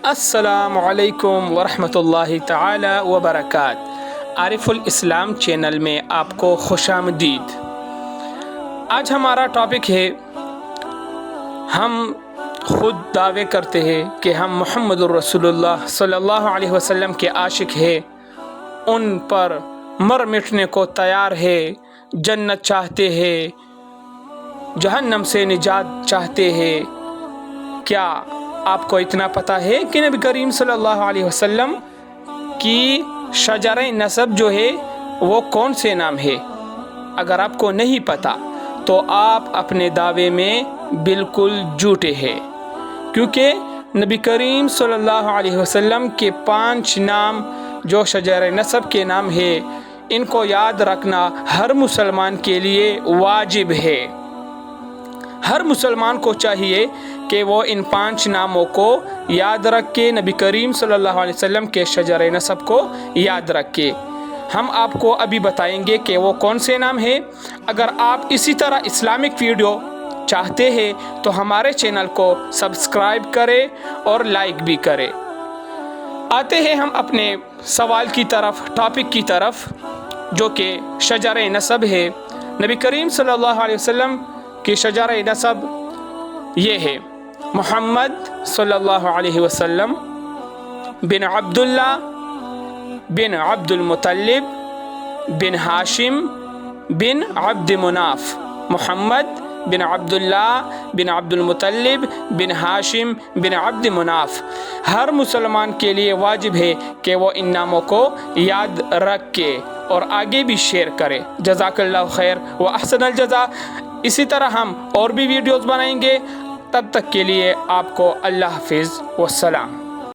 السلام علیکم ورحمۃ اللہ تعالی وبرکاتہ۔ عارف الاسلام چینل میں آپ کو خوش آمدید۔ آج ہمارا ٹاپک ہے، ہم خود دعوے کرتے ہیں کہ ہم محمد الرسول اللہ صلی اللہ علیہ وسلم کے عاشق ہیں، ان پر مر مٹنے کو تیار ہے، جنت چاہتے ہیں، جہنم سے نجات چاہتے ہیں۔ کیا آپ کو اتنا پتہ ہے کہ نبی کریم صلی اللہ علیہ وسلم کی شجرہ نسب جو ہے وہ کون سے نام ہے؟ اگر آپ کو نہیں پتہ تو آپ اپنے دعوے میں بالکل جھوٹے ہیں، کیونکہ نبی کریم صلی اللہ علیہ وسلم کے 5 نام جو شجرہ نسب کے نام ہے، ان کو یاد رکھنا ہر مسلمان کے لیے واجب ہے۔ ہر مسلمان کو چاہیے کہ وہ ان 5 ناموں کو یاد رکھ کے نبی کریم صلی اللہ علیہ وسلم کے شجرہ نسب کو یاد رکھے۔ ہم آپ کو ابھی بتائیں گے کہ وہ کون سے نام ہیں۔ اگر آپ اسی طرح اسلامک ویڈیو چاہتے ہیں تو ہمارے چینل کو سبسکرائب کریں اور لائک بھی کریں۔ آتے ہیں ہم اپنے سوال کی طرف، ٹاپک کی طرف، جو کہ شجرہ نسب ہے۔ نبی کریم صلی اللہ علیہ وسلم کی شجرہ نسب یہ ہے: محمد صلی اللہ علیہ وسلم بن عبداللہ بن عبد المطلب بن ہاشم بن عبد مناف۔ محمد بن عبداللہ بن عبد المطلب بن ہاشم بن عبد مناف۔ ہر مسلمان کے لیے واجب ہے کہ وہ ان ناموں کو یاد رکھ کے اور آگے بھی شیئر کرے۔ جزاک اللہ خیر و احسن الجزا۔ اسی طرح ہم اور بھی ویڈیوز بنائیں گے، تب تک کے لیے آپ کو اللہ حافظ والسلام۔